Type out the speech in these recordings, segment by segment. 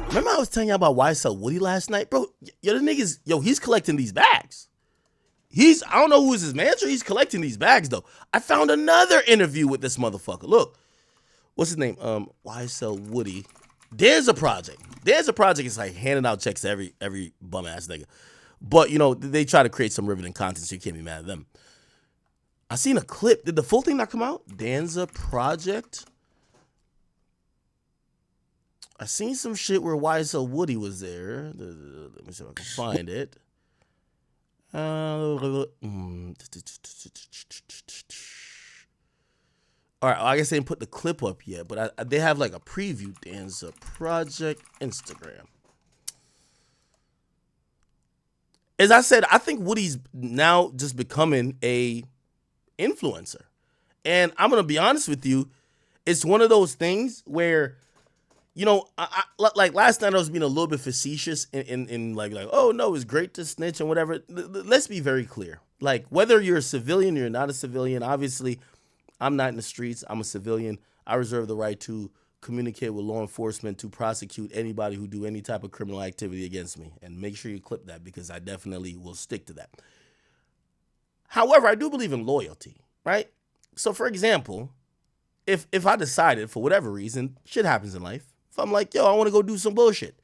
Remember I was telling you about YSL Woody last night? Bro, the niggas, he's collecting these bags. I don't know who is his manager, he's collecting these bags though. I found another interview with this motherfucker. Look, what's his name? YSL Woody. Danza Project. Danza Project is like handing out checks to every bum ass nigga. But they try to create some riveting content, so you can't be mad at them. I seen a clip. Did the full thing not come out? Danza Project. I seen some shit where YSL Woody was there. Let me see if I can find it. All right, I guess they didn't put the clip up yet, but they have like a preview. Danza Project Instagram. As I said, I think Woody's now just becoming a influencer. And I'm going to be honest with you, it's one of those things where, I like last night I was being a little bit facetious in like, oh no, it's great to snitch and whatever. Let's be very clear. Like, whether you're a civilian or you're not a civilian, obviously I'm not in the streets. I'm a civilian. I reserve the right to communicate with law enforcement to prosecute anybody who do any type of criminal activity against me. And make sure you clip that because I definitely will stick to that. However, I do believe in loyalty, right? So for example, if I decided for whatever reason, shit happens in life. If I'm like, I want to go do some bullshit.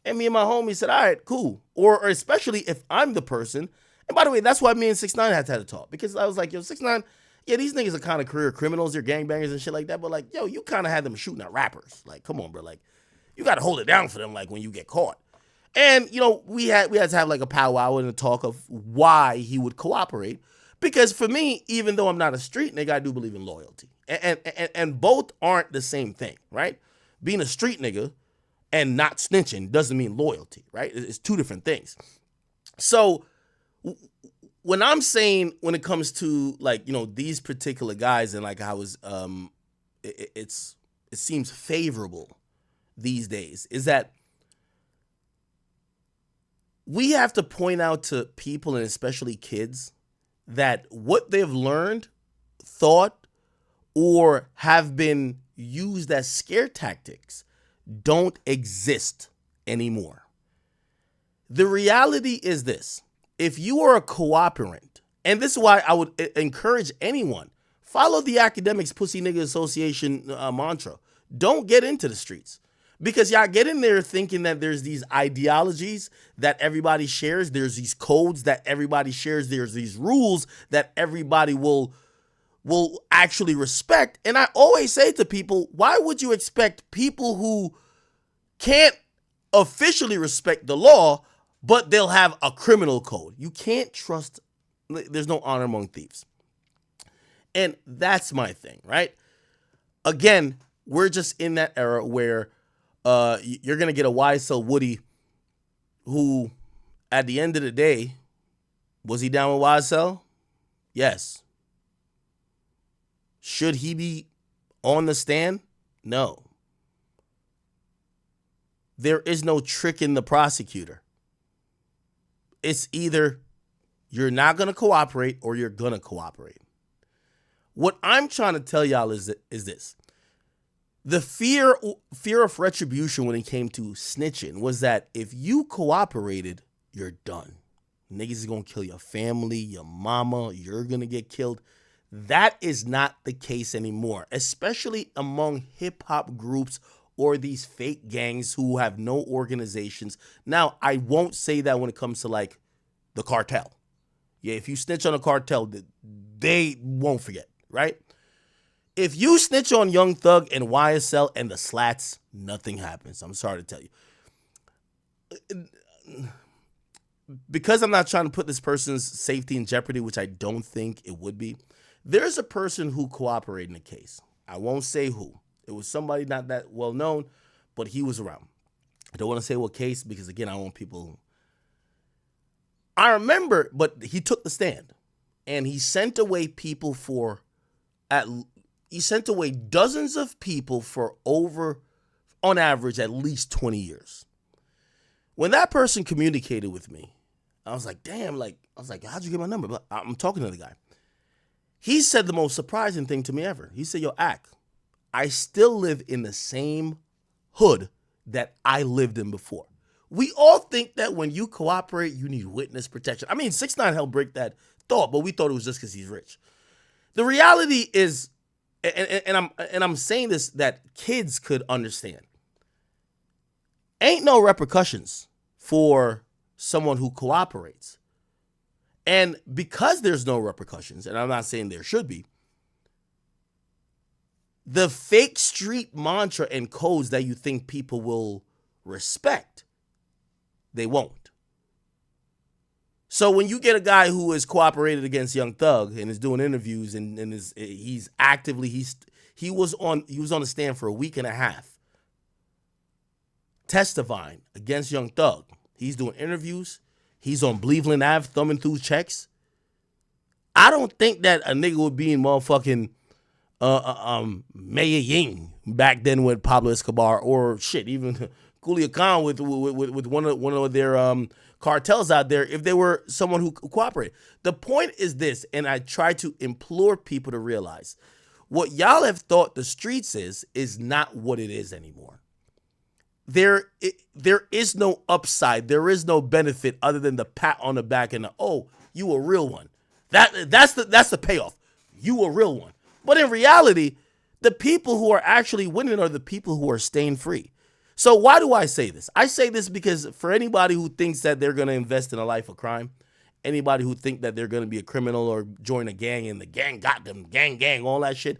And me and my homie said, all right, cool. Or especially if I'm the person. And by the way, that's why me and 6ix9ine had to have a talk. Because I was like, 6ix9ine, these niggas are kind of career criminals. They're gangbangers and shit like that. But like, you kind of had them shooting at rappers. Like, come on, bro. Like, you got to hold it down for them, like, when you get caught. And, we had to have like a powwow and a talk of why he would cooperate. Because for me, even though I'm not a street nigga, I do believe in loyalty. And both aren't the same thing, right? Being a street nigga and not snitching doesn't mean loyalty, right? It's two different things. So when I'm saying, when it comes to like, these particular guys and like how it seems favorable these days, is that we have to point out to people, and especially kids, that what they've learned, thought, or have been used as scare tactics don't exist anymore. The reality is this. If you are a cooperant, and this is why I would encourage anyone, follow the Akademiks Pussy Nigga Association mantra. Don't get into the streets. Because y'all get in there thinking that there's these ideologies that everybody shares. There's these codes that everybody shares. There's these rules that everybody will actually respect. And I always say to people, why would you expect people who can't officially respect the law, but they'll have a criminal code? You can't trust. There's no honor among thieves. And that's my thing, right? Again, we're just in that era where you're going to get a YSL Woody who, at the end of the day, was he down with YSL? Yes. Should he be on the stand? No. There is no trick in the prosecutor. It's either you're not going to cooperate or you're going to cooperate. What I'm trying to tell y'all is this. The fear of retribution when it came to snitching was that if you cooperated, you're done. Niggas is going to kill your family, your mama, you're going to get killed. That is not the case anymore, especially among hip-hop groups or these fake gangs who have no organizations. Now, I won't say that when it comes to, like, the cartel. Yeah, if you snitch on a cartel, they won't forget, right? If you snitch on Young Thug and YSL and the Slats, nothing happens. I'm sorry to tell you. Because I'm not trying to put this person's safety in jeopardy, which I don't think it would be, there's a person who cooperated in the case. I won't say who. It was somebody not that well known, but he was around. I don't want to say what case because, again, I don't want people. I remember, but he took the stand and he sent away people he sent away dozens of people for over, on average, at least 20 years. When that person communicated with me, I was like, damn, how'd you get my number? I'm talking to the guy. He said the most surprising thing to me ever. He said, yo, Ak, I still live in the same hood that I lived in before. We all think that when you cooperate, you need witness protection. I mean, 6ix9ine helped break that thought, but we thought it was just because he's rich. The reality is, and I'm saying this that kids could understand. Ain't no repercussions for someone who cooperates. And because there's no repercussions, and I'm not saying there should be, the fake street mantra and codes that you think people will respect, they won't. So when you get a guy who has cooperated against Young Thug and is doing interviews and he's actively he was on the stand for a week and a half testifying against Young Thug. He's doing interviews. He's on Cleveland Ave thumbing through checks. I don't think that a nigga would be in motherfucking Medellin back then with Pablo Escobar or shit, even Culiacan with one of their cartels out there if they were someone who cooperated. The point is this, and I try to implore people to realize what y'all have thought the streets is not what it is anymore. There is no upside. There is no benefit other than the pat on the back and the, oh, you a real one. That's the payoff. You a real one. But in reality, the people who are actually winning are the people who are staying free. So why do I say this? I say this because for anybody who thinks that they're going to invest in a life of crime, anybody who think that they're going to be a criminal or join a gang and the gang got them, gang, all that shit,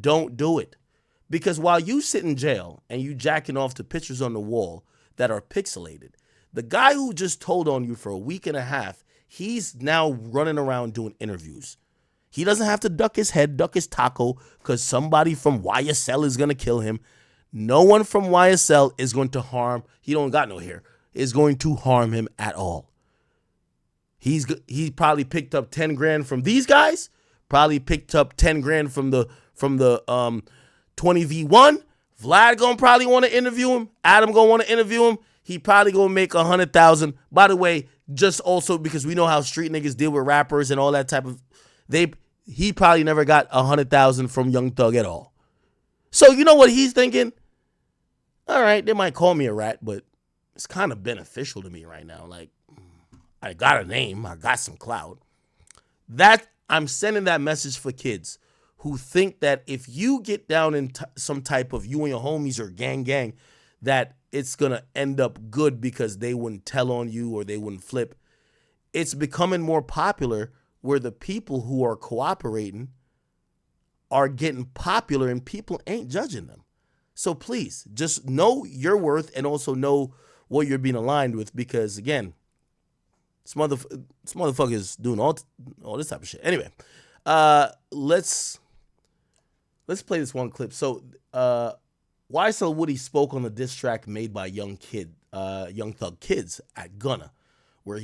don't do it. Because while you sit in jail and you jacking off to pictures on the wall that are pixelated, the guy who just told on you for a week and a half, he's now running around doing interviews. He doesn't have to duck his head, duck his taco, because somebody from YSL is going to kill him. No one from YSL is going to harm, he don't got no hair, is going to harm him at all. He probably picked up 10 grand from these guys, probably picked up 10 grand from the 20v1. Vlad gonna probably want to interview him. Adam gonna want to interview him. He probably gonna make 100,000. By the way, just also because we know how street niggas deal with rappers and all that type of, he probably never got 100,000 from Young Thug at all. So you know what he's thinking? All right, they might call me a rat, but it's kind of beneficial to me right now. Like, I got a name, I got some clout. That I'm sending that message for kids who think that if you get down in some type of you and your homies or gang, that it's going to end up good because they wouldn't tell on you or they wouldn't flip. It's becoming more popular where the people who are cooperating are getting popular and people ain't judging them. So please, just know your worth and also know what you're being aligned with because, again, this motherfucker's doing all this type of shit. Anyway, let's play this one clip. So, YSL Woody spoke on the diss track made by Young Thug Kids at Gunna, where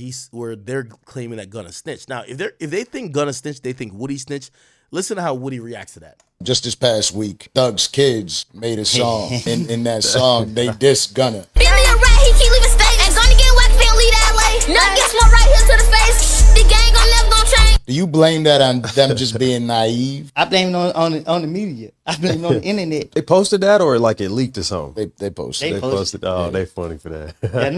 they're claiming that Gunna snitched. Now, if they think Gunna snitched, they think Woody snitched. Listen to how Woody reacts to that. Just this past week, Thug's Kids made a song. in that song, they diss Gunna. Be me a rat, he keep leaving state. And gonna get whacked, they don't leave that way. Nothing gets more right here to the face. The gang gon' never gon' change. Do you blame that on them just being naive? I blame it on the media. I blame it on the internet. They posted that or like it leaked or something? They posted. They posted. Oh, they funny for that. Yeah,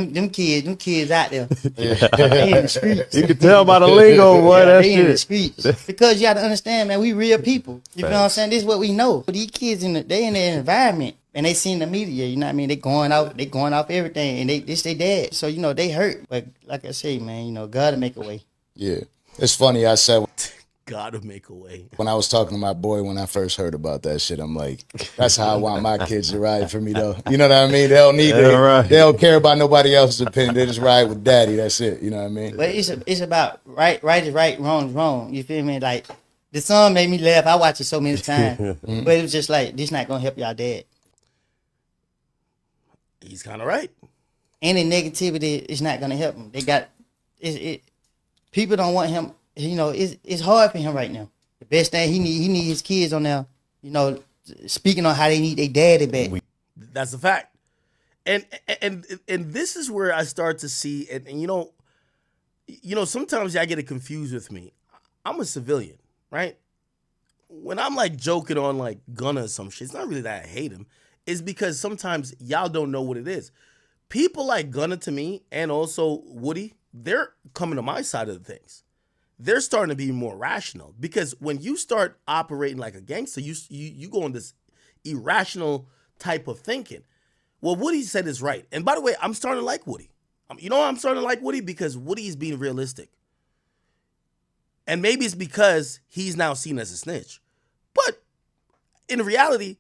them kids out there. They in the streets. You can tell by the lingo, boy. Yeah, That they in the shit. streets. Because you got to understand, man, we real people. You feel what I'm saying? This is what we know. But these kids they in their environment. And they seen the media, you know what I mean? They going off everything, and this they dad. So, you know, they hurt. But like I say, man, you know, God will make a way. Yeah. It's funny, I said, Gotta make a way. when I was talking to my boy when I first heard about that shit, I'm like, that's how I want my kids to ride for me, though. You know what I mean? They don't need right. They don't care about nobody else's opinion. They just ride with daddy. That's it. You know what I mean? But it's about right is right, wrong is wrong. You feel me? Like, the song made me laugh. I watched it so many times. But it was just like, this not going to help y'all dad. He's kind of right. Any negativity is not going to help him. People don't want him. You know, it's hard for him right now. The best thing he need his kids on there, you know, speaking on how they need their daddy back. That's a fact. And this is where I start to see, and you know, sometimes y'all get it confused with me. I'm a civilian, right? when I'm like joking on like Gunna or some shit, it's not really that I hate him. It's because sometimes y'all don't know what it is. People like Gunna to me and also Woody, they're coming to my side of the things. They're starting to be more rational because when you start operating like a gangster, you go on this irrational type of thinking. What Woody said is right. And by the way, I'm starting to like Woody. You know why I'm starting to like Woody? Because Woody is being realistic. And maybe it's because he's now seen as a snitch. But in reality,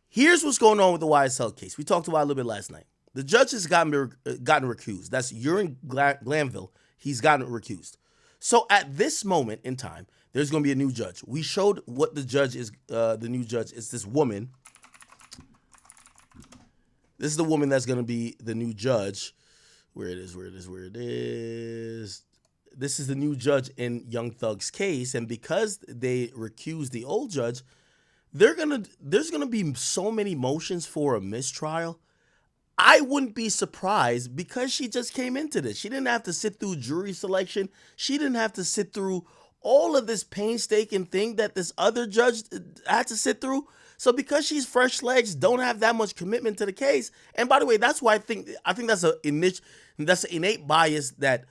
here's what's going on with the YSL case. We talked about it a little bit last night. The judge has gotten recused. That's Urine Glanville. He's gotten recused. So at this moment in time, there's going to be a new judge. We showed what the judge is. The new judge is this woman. This is the woman that's going to be the new judge. Where it is. This is the new judge in Young Thug's case. And because they recused the old judge, there's gonna be so many motions for a mistrial. I wouldn't be surprised because she just came into this. She didn't have to sit through jury selection. She didn't have to sit through all of this painstaking thing that this other judge had to sit through. So because she's fresh legs, don't have that much commitment to the case. And by the way, that's why I think that's an innate bias that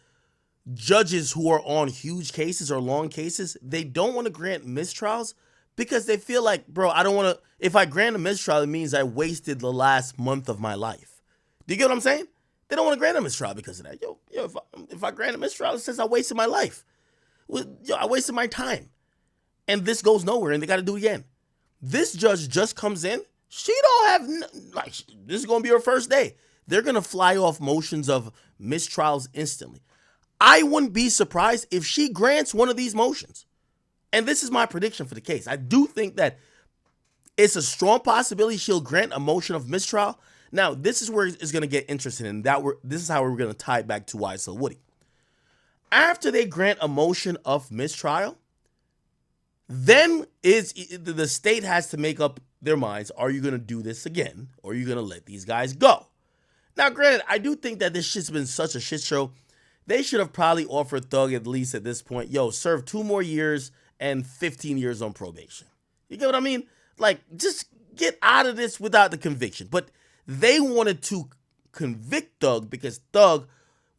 judges who are on huge cases or long cases, they don't want to grant mistrials because they feel like, bro, I don't want to. If I grant a mistrial, it means I wasted the last month of my life. Do you get what I'm saying? They don't want to grant a mistrial because of that. If I grant a mistrial, it says I wasted my life. I wasted my time. And this goes nowhere, and they got to do it again. This judge just comes in. She don't have, this is going to be her first day. They're going to fly off motions of mistrials instantly. I wouldn't be surprised if she grants one of these motions. And this is my prediction for the case. I do think that it's a strong possibility she'll grant a motion of mistrial. Now, this is where it's going to get interesting, and this is how we're going to tie it back to YSL Woody. After they grant a motion of mistrial, then the state has to make up their minds. Are you going to do this again, or are you going to let these guys go? Now, granted, I do think that this shit's been such a shit show. They should have probably offered Thug at least at this point, serve 2 more years and 15 years on probation. You get what I mean? Like, just get out of this without the conviction. But they wanted to convict Thug because Thug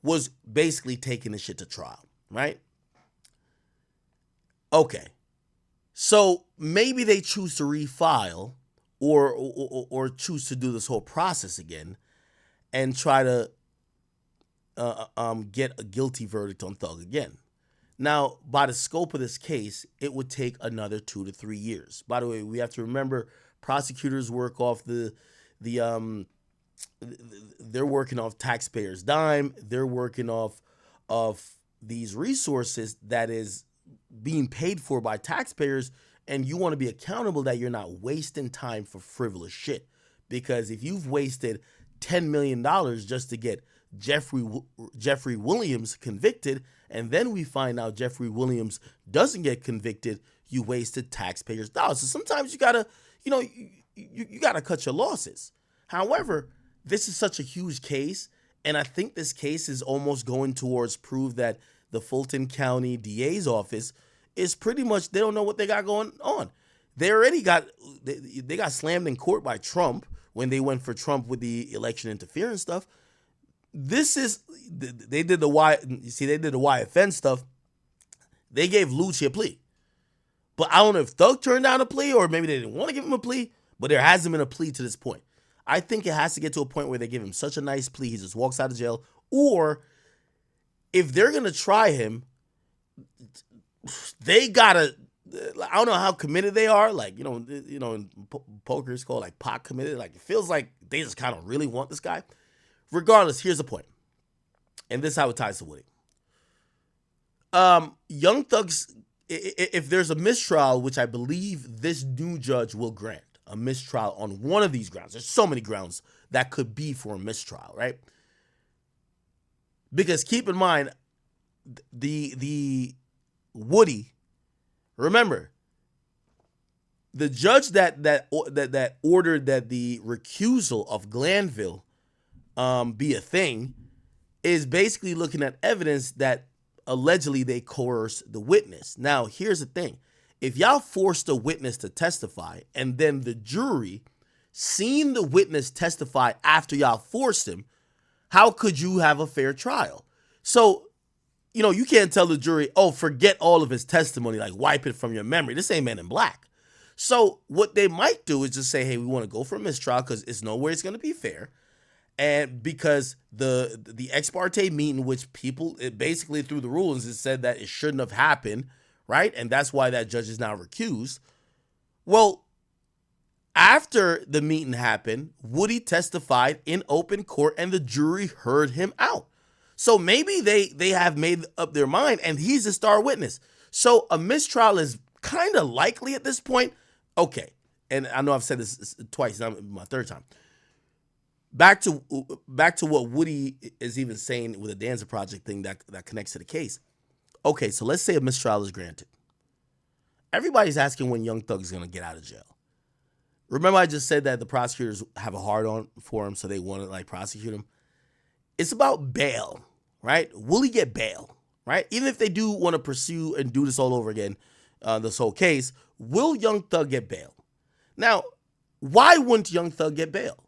was basically taking the shit to trial, right? Okay. So maybe they choose to refile or choose to do this whole process again and try to get a guilty verdict on Thug again. Now, by the scope of this case, it would take another 2 to 3 years. By the way, we have to remember prosecutors work off they're working off taxpayers' dime. They're working off these resources that is being paid for by taxpayers, and you want to be accountable that you're not wasting time for frivolous shit. Because if you've wasted $10 million just to get Jeffrey Williams convicted, and then we find out Jeffrey Williams doesn't get convicted, you wasted taxpayers' dollars. So sometimes you gotta, you gotta cut your losses. However, this is such a huge case, and I think this case is almost going towards prove that the Fulton County DA's office is pretty much, they don't know what they got going on. They already got slammed in court by Trump when they went for Trump with the election interference stuff. They did the YFN stuff. They gave Lucci a plea. But I don't know if Thug turned down a plea or maybe they didn't want to give him a plea, but there hasn't been a plea to this point. I think it has to get to a point where they give him such a nice plea, he just walks out of jail. Or if they're going to try him, they got to, I don't know how committed they are. Like, in poker it's called like pot committed. Like, it feels like they just kind of really want this guy. Regardless, here's the point. And this is how it ties to Woody. Young Thug's, if there's a mistrial, which I believe this new judge will grant, a mistrial on one of these grounds. There's so many grounds that could be for a mistrial, right? Because keep in mind, the Woody, remember, the judge that ordered that the recusal of Glanville be a thing is basically looking at evidence that allegedly they coerced the witness. Now, here's the thing. If y'all forced a witness to testify and then the jury seen the witness testify after y'all forced him, how could you have a fair trial? So, you can't tell the jury, oh, forget all of his testimony, like wipe it from your memory. This ain't Men in Black. So what they might do is just say, hey, we want to go for a mistrial because it's nowhere it's going to be fair. And because the ex parte meeting, which people, it basically through the rulings, it said that it shouldn't have happened, right? And that's why that judge is now recused. Well, after the meeting happened, Woody testified in open court and the jury heard him out. So maybe they have made up their mind and he's a star witness. So a mistrial is kind of likely at this point. Okay. And I know I've said this twice, now my third time. Back to what Woody is even saying with the Danza Project thing that connects to the case. Okay, so let's say a mistrial is granted. Everybody's asking when Young Thug is going to get out of jail. Remember I just said that the prosecutors have a hard-on for him, so they want to prosecute him? It's about bail, right? Will he get bail, right? Even if they do want to pursue and do this all over again, this whole case, will Young Thug get bail? Now, why wouldn't Young Thug get bail?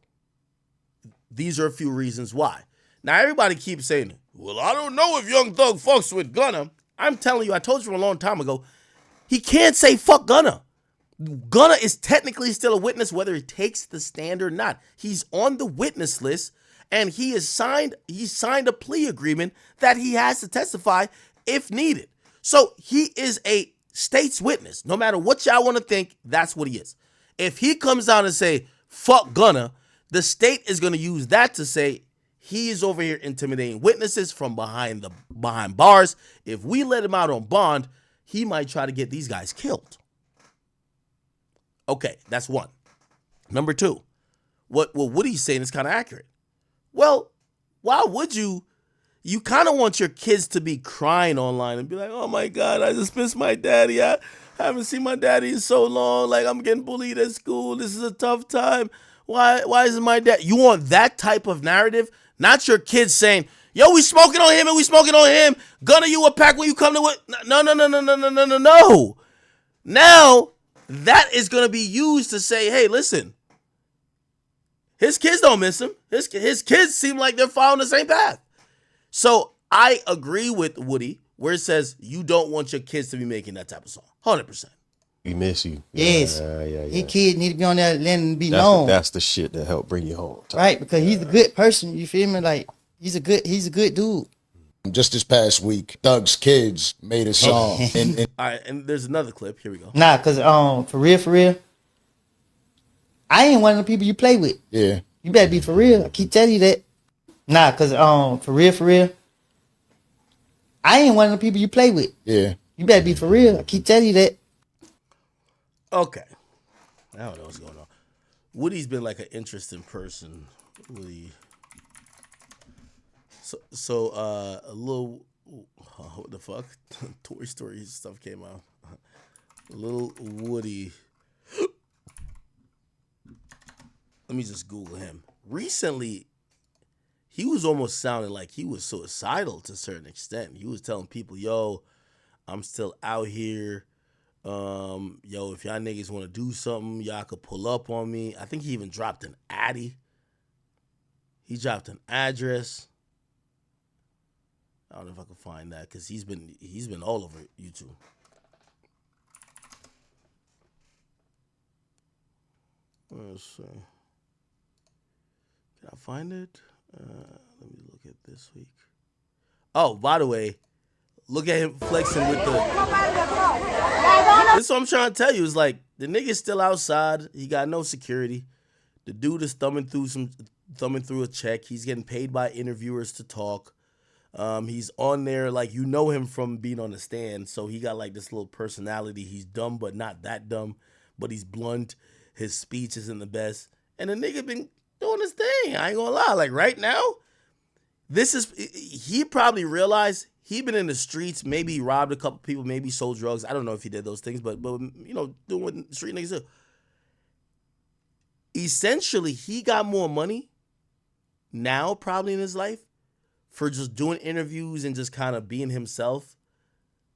These are a few reasons why. Now, everybody keeps saying, well, I don't know if Young Thug fucks with Gunna. I'm telling you, I told you from a long time ago, he can't say fuck Gunna. Gunna is technically still a witness whether he takes the stand or not. He's on the witness list, and he signed a plea agreement that he has to testify if needed. So he is a state's witness. No matter what y'all want to think, that's what he is. If he comes out and say, fuck Gunna, the state is going to use that to say he is over here intimidating witnesses from behind bars. If we let him out on bond, he might try to get these guys killed. Okay, that's one. Number two, what Woody's saying is kind of accurate. Well, why would you? You kind of want your kids to be crying online and be like, oh my God, I just missed my daddy. I haven't seen my daddy in so long. Like, I'm getting bullied at school. This is a tough time. Why isn't my dad? You want that type of narrative? Not your kids saying, yo, we smoking on him and we smoking on him. Gunna, you a pack when you come to it. No. Now, that is going to be used to say, hey, listen, his kids don't miss him. His kids seem like they're following the same path. So I agree with Woody where it says you don't want your kids to be making that type of song. 100%. We miss you. Yes. Yeah. His kids need to be on there letting him be known. That's the shit that helped bring you home. Right, because he's a good person. You feel me? Like, he's a good dude. Just this past week, Thug's kids made a song. All right, and there's another clip. Here we go. Nah, because for real, I ain't one of the people you play with. Yeah. You better be for real. I keep telling you that. Nah, because for real, I ain't one of the people you play with. Yeah. You better be for real. I keep telling you that. Okay. I don't know what's going on. Woody's been like an interesting person. Woody. So a little, what the fuck? Toy Story stuff came out. Little Woody. Let me just Google him. Recently, he was almost sounding like he was suicidal to a certain extent. He was telling people, yo, I'm still out here. Yo, if y'all niggas want to do something, y'all could pull up on me. I think he even dropped an Addy. He dropped an address. I don't know if I can find that because he's been all over YouTube. Let's see. Can I find it? Let me look at this week. Oh, by the way, look at him flexing with the. This is what I'm trying to tell you. Is like the nigga's still outside. He got no security. The dude is thumbing through a check. He's getting paid by interviewers to talk. He's on there like you know him from being on the stand. So he got like this little personality. He's dumb, but not that dumb. But he's blunt. His speech isn't the best. And the nigga been doing his thing. I ain't gonna lie. Like right now, he probably realized he been in the streets. Maybe he robbed a couple people. Maybe sold drugs. I don't know if he did those things, but you know, doing what street niggas do. Essentially, he got more money now probably in his life for just doing interviews and just kind of being himself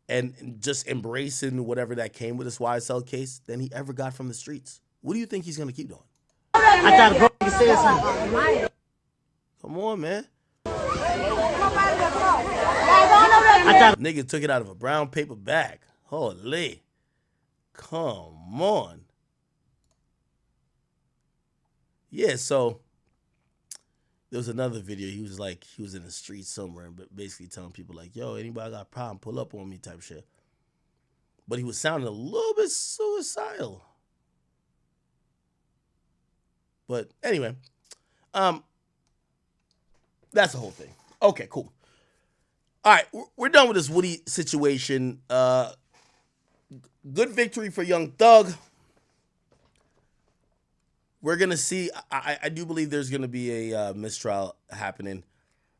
and just embracing whatever that came with this YSL case than he ever got from the streets. What do you think he's gonna keep doing? I thought bro said something. Come on, man. I thought Nigga took it out of a brown paper bag. Holy. Come on. Yeah, so there was another video. He was in the street somewhere, but basically telling people like, yo, anybody got a problem, pull up on me type shit. But he was sounding a little bit suicidal. But anyway, that's the whole thing. Okay, cool. All right, we're done with this Woody situation. Good victory for Young Thug. We're going to see. I do believe there's going to be a mistrial happening.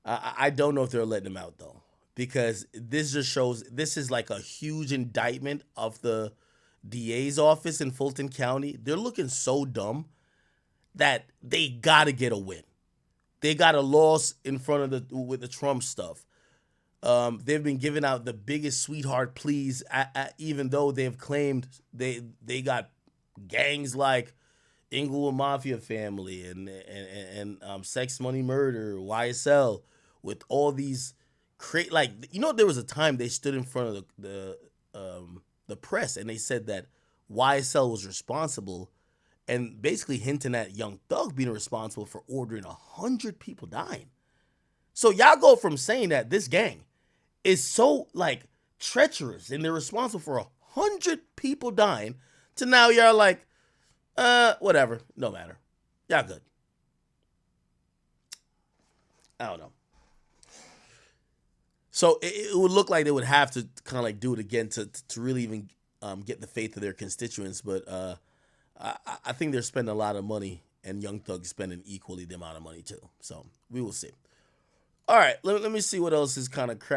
I don't know if they're letting him out, though, because this just shows this is like a huge indictment of the DA's office in Fulton County. They're looking so dumb that they got to get a win. They got a loss in front of with the Trump stuff. They've been giving out the biggest sweetheart pleas, even though they've claimed they got gangs like Inglewood Mafia Family and Sex Money Murder, YSL, with all these there was a time they stood in front of the press and they said that YSL was responsible and basically hinting at Young Thug being responsible for ordering 100 people dying. So y'all go from saying that this gang is so like treacherous and they're responsible for 100 people dying to now y'all like, whatever, no matter. Y'all good. I don't know. So it would look like they would have to kind of like do it again to really even get the faith of their constituents. But I think they're spending a lot of money and Young Thug spending equally the amount of money too. So we will see. All right, let me see what else is kind of crap.